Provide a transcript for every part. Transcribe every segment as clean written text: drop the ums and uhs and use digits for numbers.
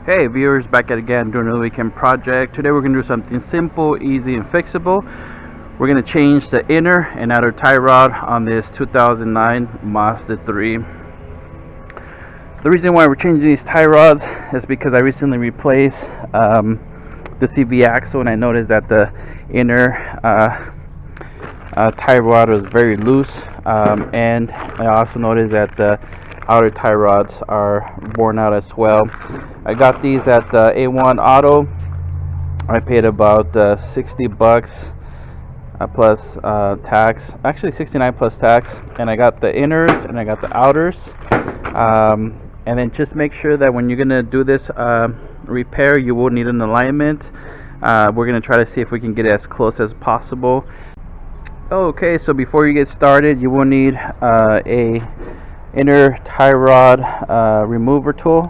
Hey viewers, back at again doing another weekend project. Today we're going to do something simple, easy, and fixable. We're going to change the inner and outer tie rod on this 2009 Mazda 3. The reason why we're changing these tie rods is because I recently replaced the CV axle, and I noticed that the inner tie rod was very loose, and I also noticed that the outer tie rods are worn out as well. I got these at A1 Auto. I paid about 60 bucks plus tax, actually 69 plus tax, and I got the inners and I got the outers. And then just make sure that when you're gonna do this repair, you will need an alignment. We're gonna try to see if we can get it as close as possible. Okay, so before you get started, you will need a inner tie rod remover tool.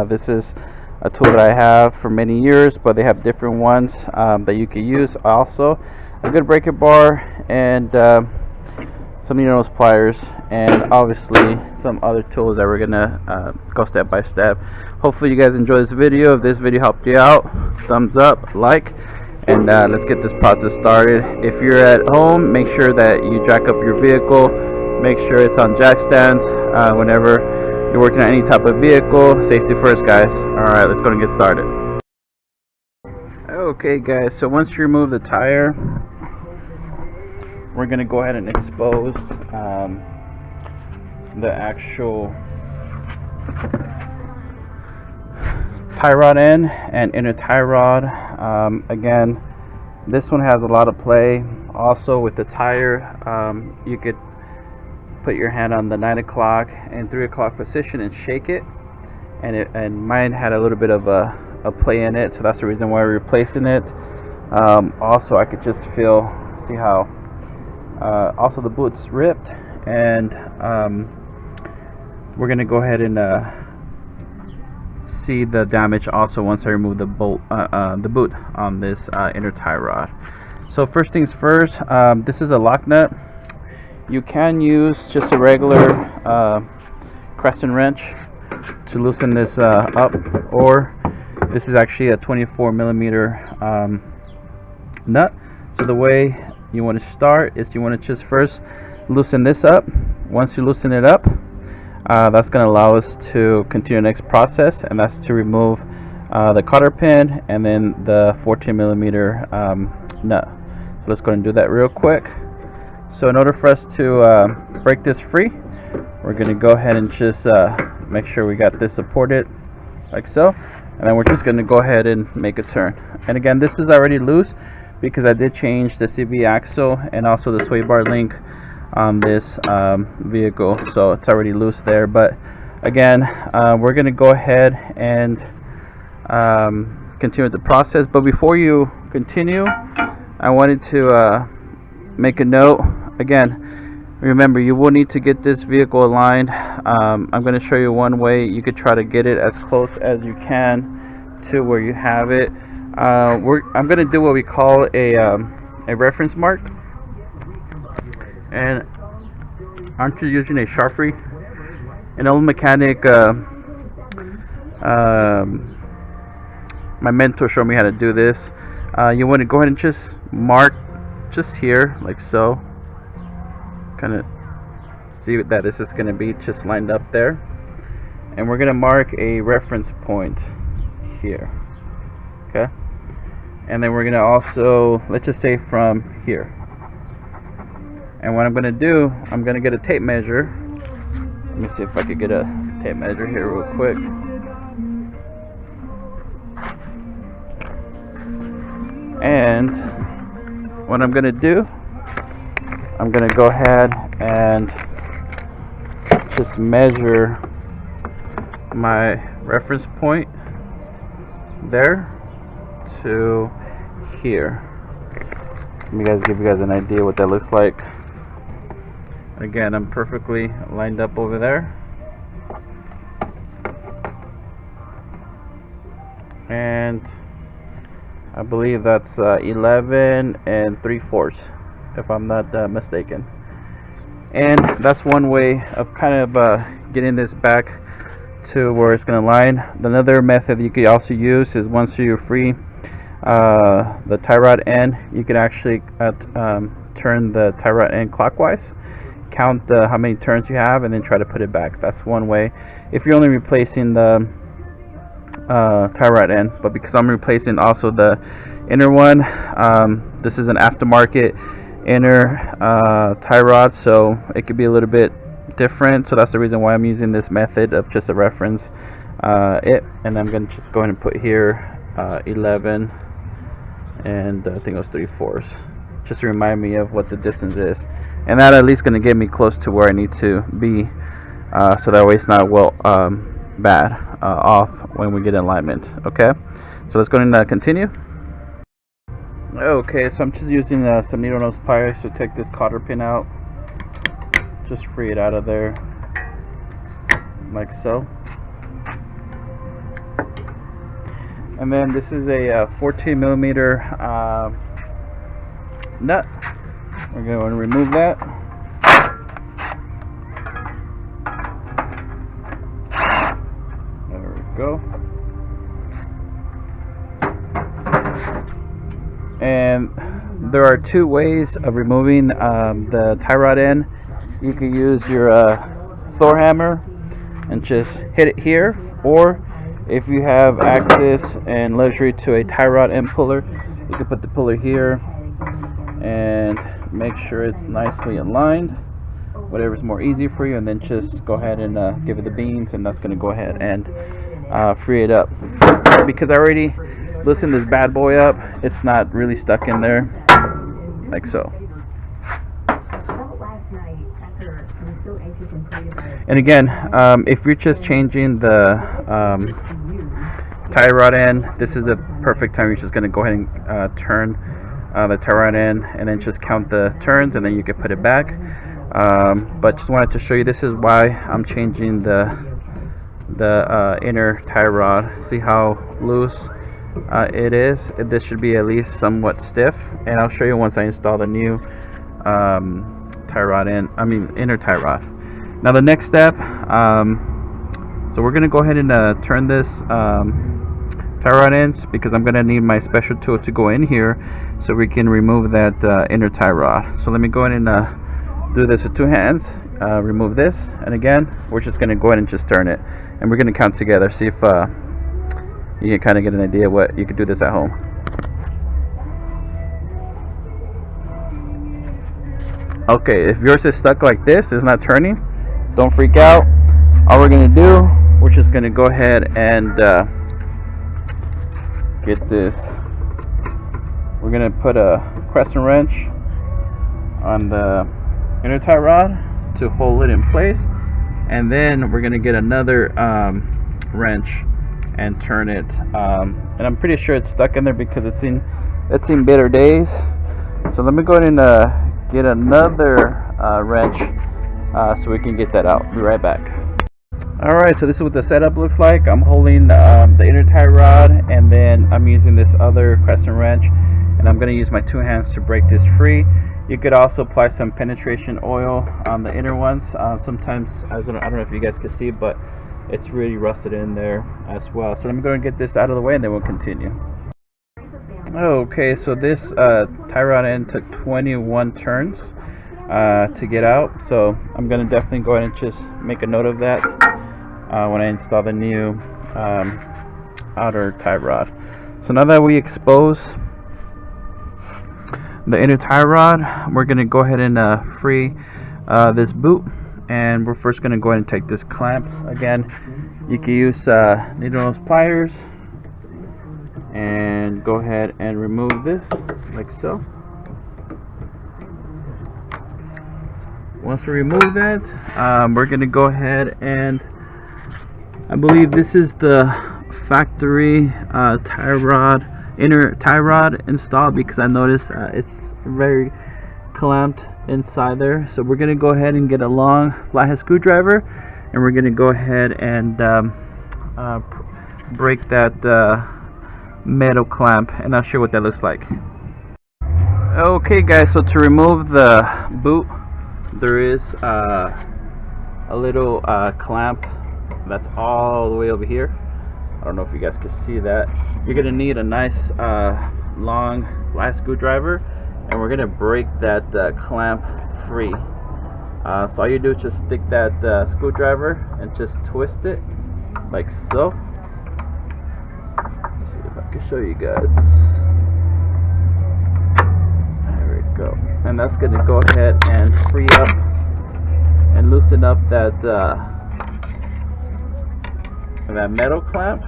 This is a tool that I have for many years, but they have different ones that you can use. Also, a good breaker bar and some needle nose pliers, and obviously some other tools that we're gonna go step by step. Hopefully you guys enjoy this video. If this video helped you out, thumbs up, like, and let's get this process started. If you're at home, make sure that you jack up your vehicle. Make sure it's on jack stands whenever you're working on any type of vehicle. Safety first, guys. Alright, let's go and get started. Okay guys, so once you remove the tire, we're going to go ahead and expose the actual tie rod end and inner tie rod. Again, this one has a lot of play. Also with the tire, you could put your hand on the 9 o'clock and 3 o'clock position and shake it, and mine had a little bit of a play in it, so that's the reason why we're replacing it. Also, I could just see how also the boot's ripped, and we're gonna go ahead and see the damage also once I remove the boot on this inner tie rod. So first things first, this is a lock nut. You can use just a regular crescent wrench to loosen this up, or this is actually a 24 millimeter nut. So the way you want to start is you want to just first loosen this up. Once you loosen it up, that's going to allow us to continue the next process, and that's to remove the cotter pin and then the 14 millimeter nut. So let's go and do that real quick. So in order for us to break this free, we're going to go ahead and just make sure we got this supported like so, and then we're just going to go ahead and make a turn. And again, this is already loose because I did change the CV axle and also the sway bar link on this vehicle, so it's already loose there. But again, we're going to go ahead and continue the process. But before you continue, I wanted to make a note. Again, remember, you will need to get this vehicle aligned. I'm going to show you one way you could try to get it as close as you can to where you have it. I'm going to do what we call a reference mark. And aren't you using a Sharpie? An old mechanic, my mentor showed me how to do this. You want to go ahead and just mark just here like so. Kind of see that this is going to be just lined up there, and we're going to mark a reference point here. Okay, and then we're going to also, let's just say from here, and what I'm going to do, I'm going to get a tape measure. Let me see if I could get a tape measure here real quick. And what I'm going to do, I'm going to go ahead and just measure my reference point there to here. Let me give you guys an idea what that looks like. Again, I'm perfectly lined up over there, and I believe that's 11 3/4, if I'm not mistaken. And that's one way of kind of getting this back to where it's going to line. Another method you could also use is once you free the tie rod end, you can actually turn the tie rod end clockwise, count how many turns you have, and then try to put it back. That's one way if you're only replacing the tie rod end. But because I'm replacing also the inner one, this is an aftermarket inner tie rod, so it could be a little bit different. So that's the reason why I'm using this method of just a reference and I'm going to just go ahead and put here 11 and I think it was 3/4, just to remind me of what the distance is, and that at least going to get me close to where I need to be, so that way it's not bad off when we get in alignment. Okay, so let's go ahead and continue. Okay, so I'm just using some needle nose pliers to take this cotter pin out, just free it out of there like so. And then this is a 14 millimeter nut. We're going to remove that. There we go. And there are two ways of removing the tie rod end. You can use your Thor hammer and just hit it here, or if you have access and luxury to a tie rod end puller, you can put the puller here and make sure it's nicely aligned, whatever's more easy for you, and then just go ahead and give it the beans, and that's going to go ahead and free it up. Because I already loosened this bad boy up, it's not really stuck in there like so. And again, if you're just changing the tie rod end, this is the perfect time. You're just going to go ahead and turn the tie rod end, and then just count the turns, and then you can put it back. But just wanted to show you, this is why I'm changing the inner tie rod. See how loose it is? This should be at least somewhat stiff, and I'll show you once I install the new tie rod inner tie rod. Now the next step, so we're going to go ahead and turn this tie rod ends, because I'm going to need my special tool to go in here so we can remove that inner tie rod. So let me go ahead and do this with two hands, remove this, and again we're just going to go ahead and just turn it, and we're going to count together, see if you can kind of get an idea what you could do this at home. Okay, if yours is stuck like this, it's not turning, don't freak out. All we're going to do, we're just going to go ahead and get this. We're going to put a crescent wrench on the inner tie rod to hold it in place, and then we're going to get another wrench and turn it, and I'm pretty sure it's stuck in there because it's in better days. So let me go ahead and get another wrench so we can get that out. Be right back. Alright, so this is what the setup looks like. I'm holding the inner tie rod, and then I'm using this other crescent wrench, and I'm going to use my two hands to break this free. You could also apply some penetration oil on the inner ones. Sometimes, I don't know if you guys can see, but it's really rusted in there as well. So let me go and get this out of the way, and then we'll continue. Okay, so this tie rod end took 21 turns to get out, so I'm going to definitely go ahead and just make a note of that when I install the new outer tie rod. So now that we expose the inner tie rod, we're going to go ahead and free this boot, and we're first going to go ahead and take this clamp. Again, you can use needle nose pliers and go ahead and remove this like so. Once we remove that, we're going to go ahead and, I believe this is the factory tie rod, inner tie rod installed, because I noticed it's very clamped inside there. So we're going to go ahead and get a long flathead screwdriver, and we're going to go ahead and break that metal clamp, and I'll show you what that looks like. Okay guys, so to remove the boot, there is a little clamp That's all the way over here. I don't know if you guys can see that. You're gonna need a nice long flat screwdriver, and we're gonna break that clamp free. So all you do is just stick that screwdriver and just twist it like so. Let's see if I can show you guys. There we go. And that's gonna go ahead and free up and loosen up that metal clamp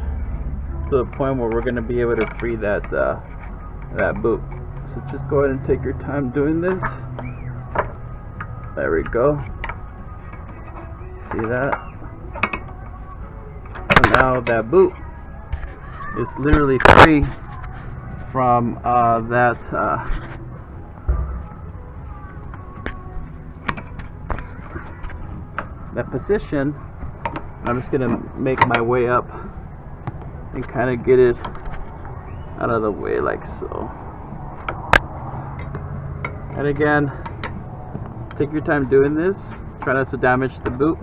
to the point where we're going to be able to free that boot. So just go ahead and take your time doing this. There we go. See that? So now that boot is literally free from that position. I'm just gonna make my way up and kind of get it out of the way like so. And again, take your time doing this. Try not to damage the boot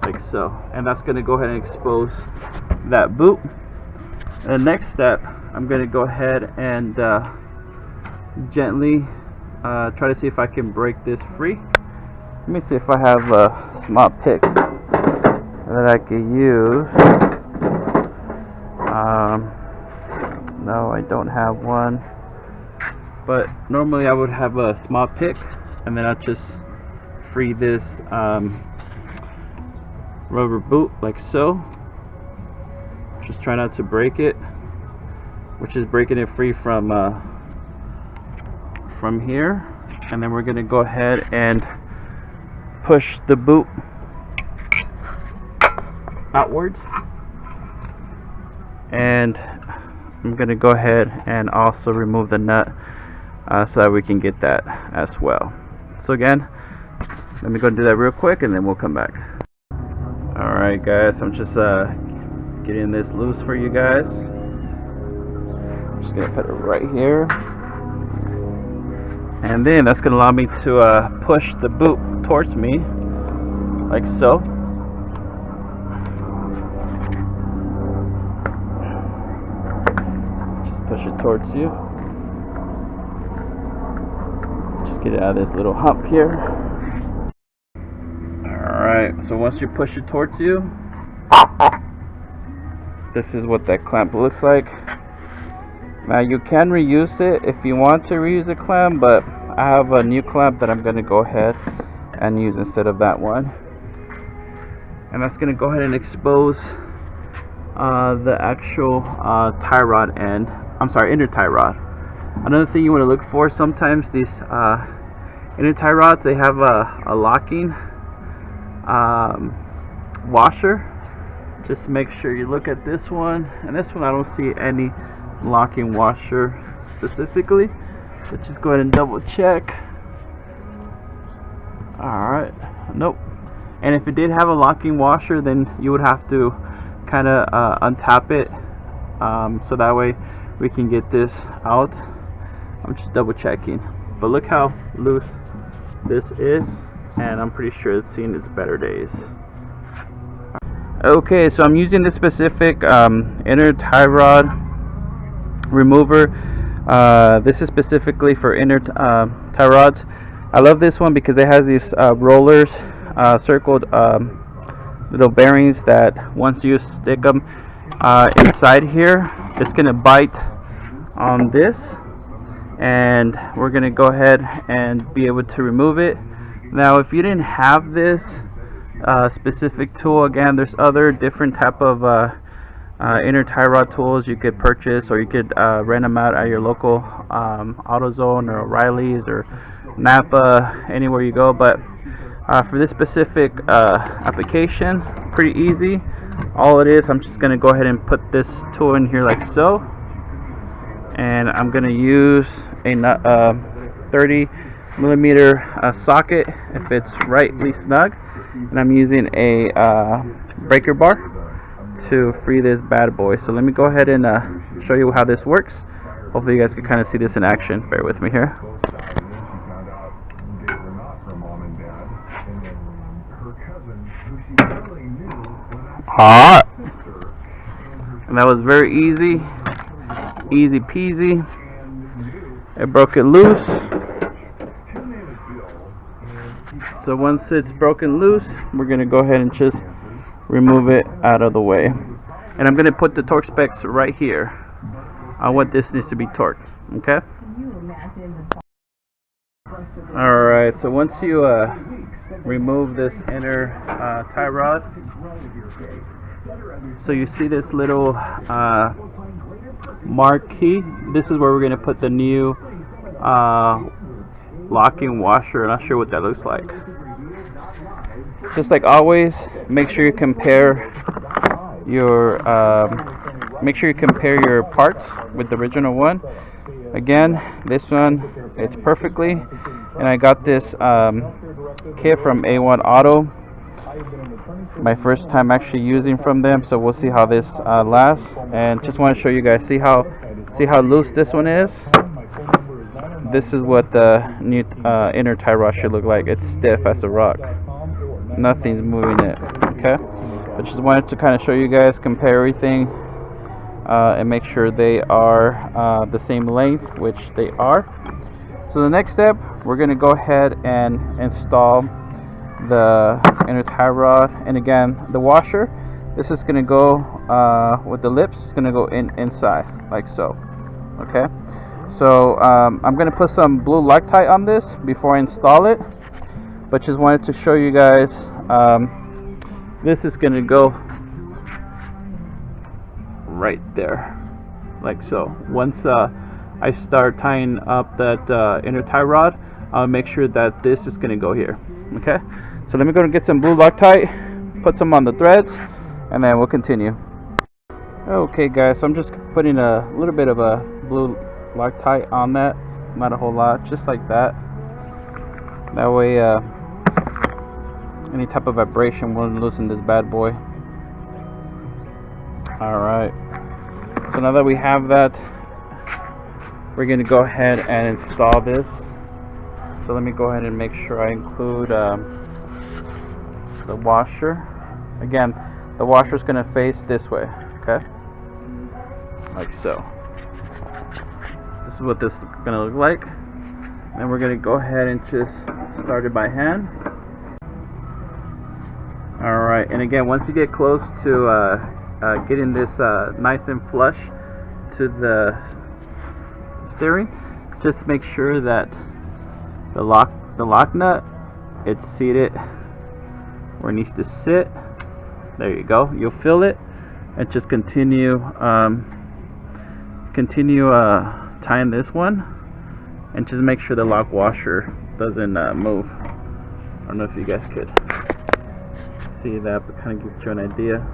like so. And that's gonna go ahead and expose that boot. And the next step, I'm gonna go ahead and gently try to see if I can break this free. Let me see if I have a small pick that I could use. No, I don't have one. But normally I would have a small pick, and then I'll just free this rubber boot like so. Just try not to break it, which is breaking it free from here. And then we're gonna go ahead and push the boot outwards, and I'm going to go ahead and also remove the nut so that we can get that as well. So again, let me go and do that real quick, and then we'll come back. Alright guys, I'm just getting this loose for you guys. I'm just going to put it right here, and then that's going to allow me to push the boot towards me like so. Just push it towards you. Just get it out of this little hump here. Alright, so once you push it towards you, this is what that clamp looks like. Now you can reuse it if you want to reuse a clamp, but I have a new clamp that I'm going to go ahead and use instead of that one. And that's going to go ahead and expose the actual tie rod end. I'm sorry, inner tie rod. Another thing you want to look for, sometimes these inner tie rods, they have a locking washer. Just make sure you look at this one, and this one I don't see any locking washer specifically, but just go ahead and double check. Alright, nope. And if it did have a locking washer, then you would have to kind of untap it, so that way we can get this out. I'm just double checking, but look how loose this is, and I'm pretty sure it's seen its better days. Okay, so I'm using this specific inner tie rod remover. This is specifically for inner tie rods. I love this one because it has these rollers, circled little bearings that once you stick them inside here, it's gonna bite on this, and we're gonna go ahead and be able to remove it. Now if you didn't have this specific tool, again, there's other different type of inner tie rod tools you could purchase, or you could rent them out at your local AutoZone or O'Reilly's or Napa, anywhere you go. But for this specific application, pretty easy. All it is, I'm just going to go ahead and put this tool in here like so, and I'm going to use a 30 millimeter socket if it's rightly snug, and I'm using a breaker bar to free this bad boy. So let me go ahead and show you how this works. Hopefully you guys can kind of see this in action. Bear with me here. hot. And that was very easy peasy. I broke it loose. So once it's broken loose, we're gonna go ahead and just remove it out of the way. And I'm gonna put the torque specs right here on what this needs to be torqued. Okay. Alright, so once you remove this inner tie rod, so you see this little marquee. This is where we're going to put the new locking washer. I'm not sure what that looks like. Just like always, make sure you compare your parts with the original one. Again, this one, it's perfectly, and I got this kit from A1 Auto. My first time actually using from them, so we'll see how this lasts. And just want to show you guys, see how loose this one is. This is what the new inner tie rod should look like. It's stiff as a rock. Nothing's moving it. Okay, I just wanted to kind of show you guys, compare everything, and make sure they are the same length, which they are. So the next step, we're going to go ahead and install the inner tie rod. And again, the washer, this is going to go with the lips, it's going to go inside like so. Okay, so I'm going to put some blue Loctite on this before I install it, but just wanted to show you guys, this is going to go right there like so. Once I start tying up that inner tie rod, I'll make sure that this is going to go here. Okay, so let me go and get some blue Loctite, put some on the threads, and then we'll continue. Okay guys, so I'm just putting a little bit of a blue Loctite on that, not a whole lot, just like that. That way any type of vibration won't loosen this bad boy. Alright, so now that we have that, we're going to go ahead and install this. So let me go ahead and make sure I include the washer. Again, the washer is going to face this way, okay, like so. This is what this is going to look like. And we're going to go ahead and just start it by hand. Alright, and again, once you get close to getting this nice and flush to the steering, just make sure that the lock nut, it's seated where it needs to sit. There you go. You'll feel it, and just continue tying this one, and just make sure the lock washer doesn't move. I don't know if you guys could see that, but kind of gives you an idea.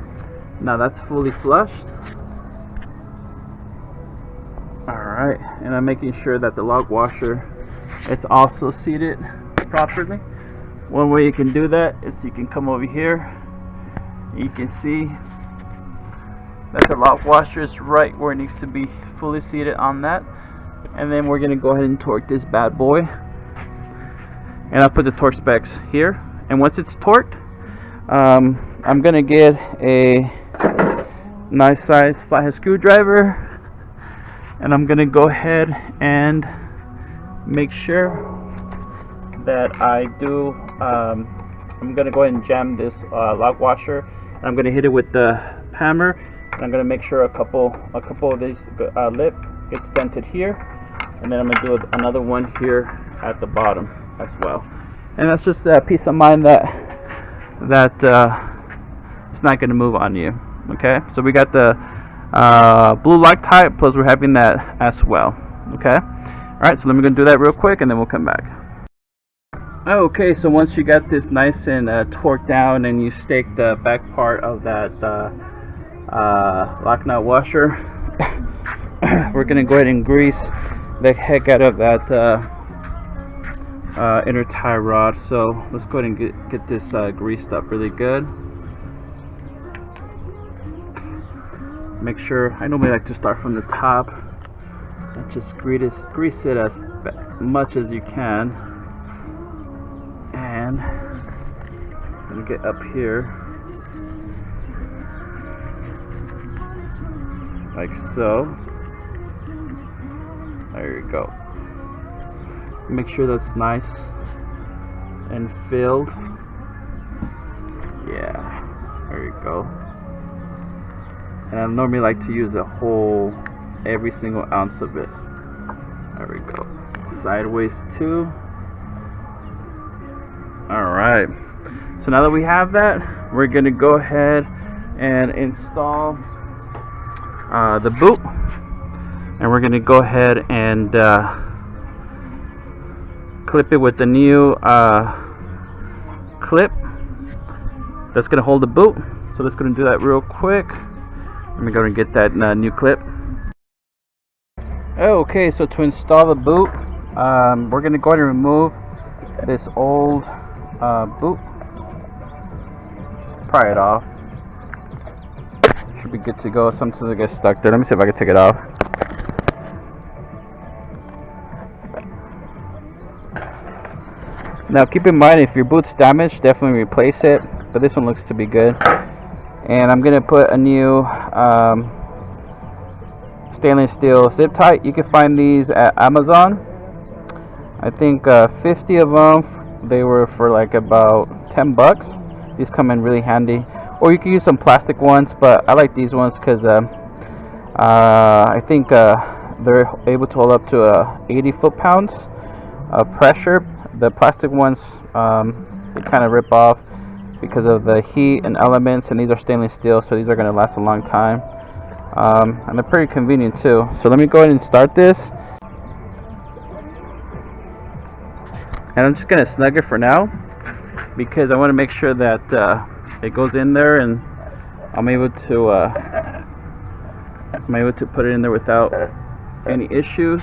Now that's fully flushed. Alright, and I'm making sure that the lock washer is also seated properly. One way you can do that is you can come over here. You can see that the lock washer is right where it needs to be, fully seated on that. And then we're going to go ahead and torque this bad boy. And I'll put the torque specs here. And once it's torqued, I'm going to get a nice size flathead screwdriver, and I'm going to go ahead and make sure that I do, I'm going to go ahead and jam this lock washer. I'm going to hit it with the hammer, and I'm going to make sure a couple of these lip gets dented here, and then I'm going to do another one here at the bottom as well. And that's just a peace of mind that it's not going to move on you. Okay, so we got the blue Loctite, plus we're having that as well. Okay, alright, so let me go do that real quick, and then we'll come back. Okay, so once you got this nice and torqued down, and you stake the back part of that lock nut washer, we're gonna go ahead and grease the heck out of that inner tie rod. So let's go ahead and get this greased up really good. Make sure, I normally like to start from the top and just grease it as much as you can. And I'm gonna get up here. like so. There you go. Make sure that's nice and filled. Yeah, there you go. And I normally like to use every single ounce of it. There we go. Sideways too. Alright, so now that we have that, we're going to go ahead and install the boot. And we're going to go ahead and clip it with the new clip that's going to hold the boot. So let's go and do that real quick. Let me go and get that new clip. Okay, so to install the boot, we're going to go ahead and remove this old boot. Just pry it off. Should be good to go. Sometimes it gets stuck there. Let me see if I can take it off. Now keep in mind, if your boot's damaged, definitely replace it, but this one looks to be good. And I'm going to put a new stainless steel zip tie. You can find these at Amazon. I think 50 of them. They were for like about 10 bucks. These come in really handy. Or you can use some plastic ones, but I like these ones because I think they're able to hold up to 80 foot-pounds of pressure. The plastic ones, they kind of rip off because of the heat and elements, and these are stainless steel, so these are going to last a long time. And they're pretty convenient too. So let me go ahead and start this. And I'm just going to snug it for now because I want to make sure that it goes in there, and I'm able to put it in there without any issues.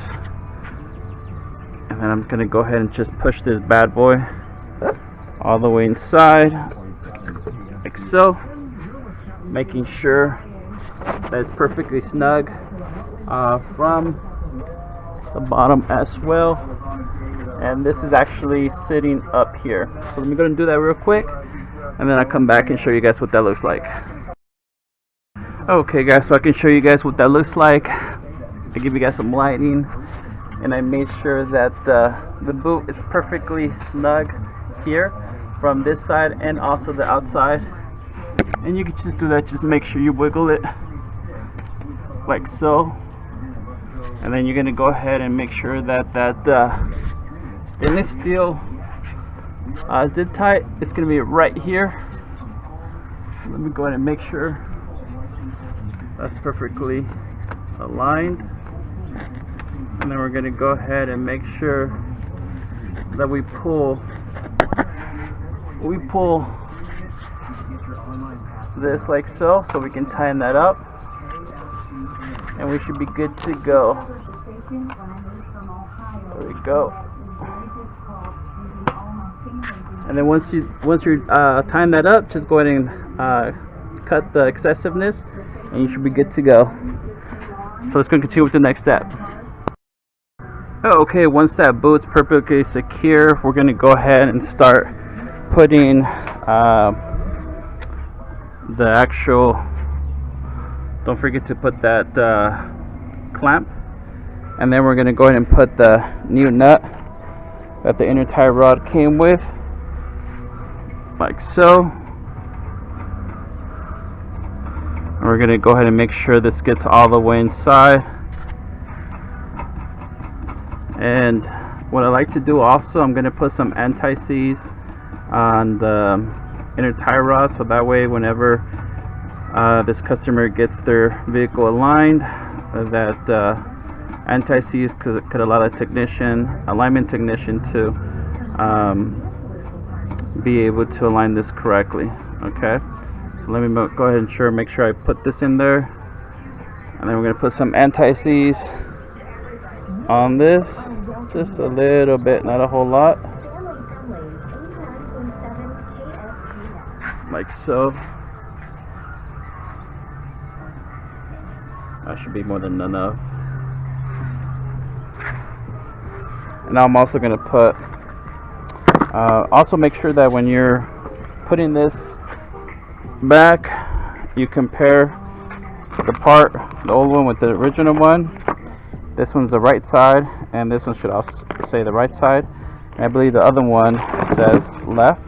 And then I'm going to go ahead and just push this bad boy all the way inside, like so, making sure that it's perfectly snug from the bottom as well. And this is actually sitting up here. So let me go and do that real quick, and then I'll come back and show you guys what that looks like. Okay guys, so I can show you guys what that looks like. I give you guys some lighting, and I made sure that the boot is perfectly snug here from this side and also the outside. And you can just do that, just make sure you wiggle it like so. And then you're going to go ahead and make sure that stainless steel zip tie, it's going to be right here. Let me go ahead and make sure that's perfectly aligned. And then we're going to go ahead and make sure that we pull this like so we can tighten that up, and we should be good to go. There we go. And then once you're tying that up, just go ahead and cut the excessiveness, and you should be good to go. So let's go and continue with the next step. Okay, once that boot's perfectly secure, we're going to go ahead and start putting the actual, don't forget to put that clamp, and then we're going to go ahead and put the new nut that the inner tie rod came with, like so. And we're going to go ahead and make sure this gets all the way inside. And what I like to do also, I'm going to put some anti-seize on the inner tie rod, so that way whenever this customer gets their vehicle aligned, that anti-seize could allow the alignment technician to be able to align this correctly. Okay, so let me go ahead and make sure I put this in there, and then we're going to put some anti-seize on this, just a little bit, not a whole lot, like so. That should be more than enough. And now I'm also going to put, also make sure that when you're putting this back, you compare the old one with the original one. This one's the right side, and this one should also say the right side. And I believe the other one says left.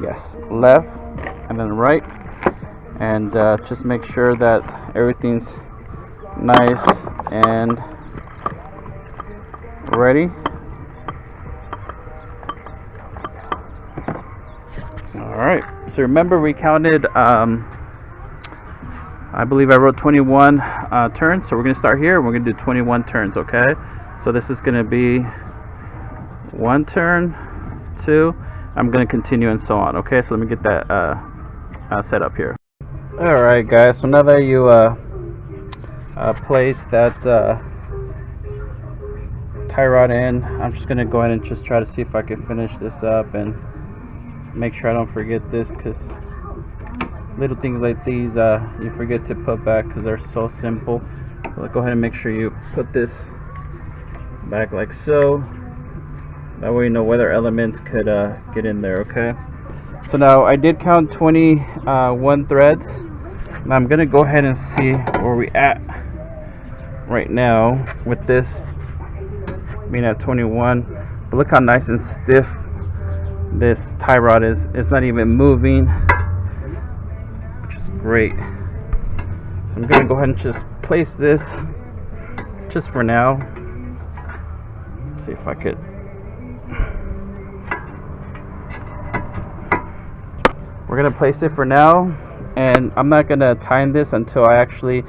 Yes, left, and then right. And just make sure that everything's nice and ready. Alright, so remember we counted, I believe I wrote 21 turns, so we're going to start here and we're going to do 21 turns, okay? So this is going to be 1 turn, 2, I'm going to continue and so on, okay? So let me get that set up here. Alright guys, so now that you place that tie rod in, I'm just going to go ahead and just try to see if I can finish this up and make sure I don't forget this, because little things like these you forget to put back because they're so simple. So go ahead and make sure you put this back like so. That way you know whether elements could get in there, okay? So now I did count 21 threads. Now I'm going to go ahead and see where we at right now with this being at 21. But look how nice and stiff this tie rod is. It's not even moving, which is great. I'm going to go ahead and just place this just for now. See if I could. We're going to place it for now, and I'm not going to time this until I actually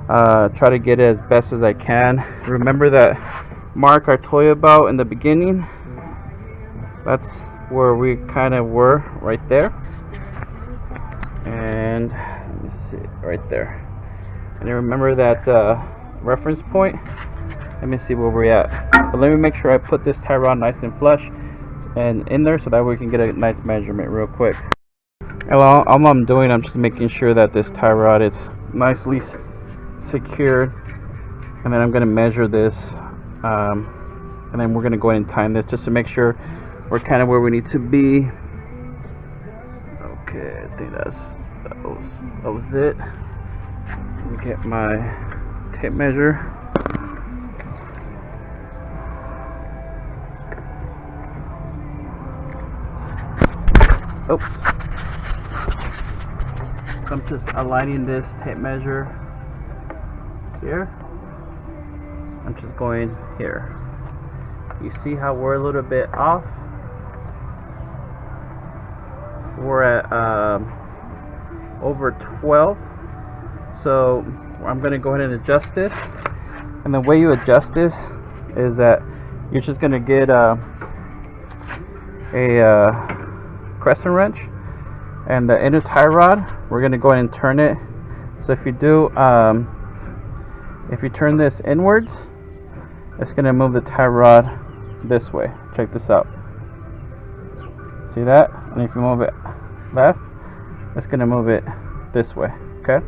try to get it as best as I can. Remember that mark I told you about in the beginning? That's where we kind of were, right there. And let me see, right there. And you remember that reference point? Let me see where we're at. But let me make sure I put this tie rod nice and flush and in there, so that we can get a nice measurement real quick. Well, all I'm doing, I'm just making sure that this tie rod is nicely secured, and then I'm going to measure this, and then we're going to go ahead and time this just to make sure we're kind of where we need to be. Okay, I think that was it. Let me get my tape measure. Oops. So I'm just aligning this tape measure here. I'm just going here. You see how we're a little bit off? We're at over 12. So I'm going to go ahead and adjust this. And the way you adjust this is that you're just going to get a crescent wrench, and the inner tie rod, we're going to go ahead and turn it. So if you do, if you turn this inwards, it's going to move the tie rod this way. Check this out. See that? And if you move it left, it's going to move it this way. Okay,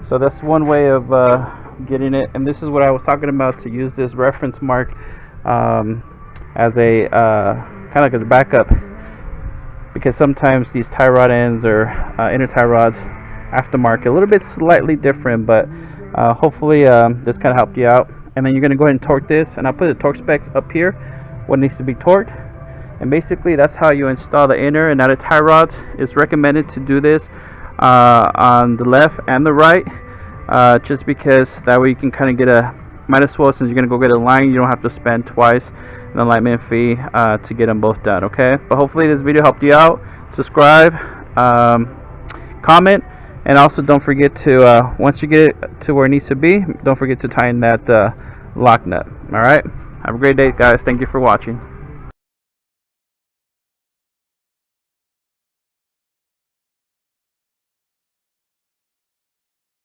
so that's one way of getting it. And this is what I was talking about, to use this reference mark as a kind of like as a backup, because sometimes these tie rod ends or inner tie rods aftermarket a little bit slightly different, but hopefully this kind of helped you out. And then you're going to go ahead and torque this, and I'll put the torque specs up here, what needs to be torqued. And basically that's how you install the inner and outer tie rods. It's recommended to do this on the left and the right, just because that way you can kind of get a, might as well, since you're going to go get a line, you don't have to spend twice an alignment fee to get them both done. Okay, but hopefully this video helped you out. Subscribe, comment, and also don't forget to once you get it to where it needs to be, don't forget to tighten that lock nut. All right, have a great day guys. Thank you for watching.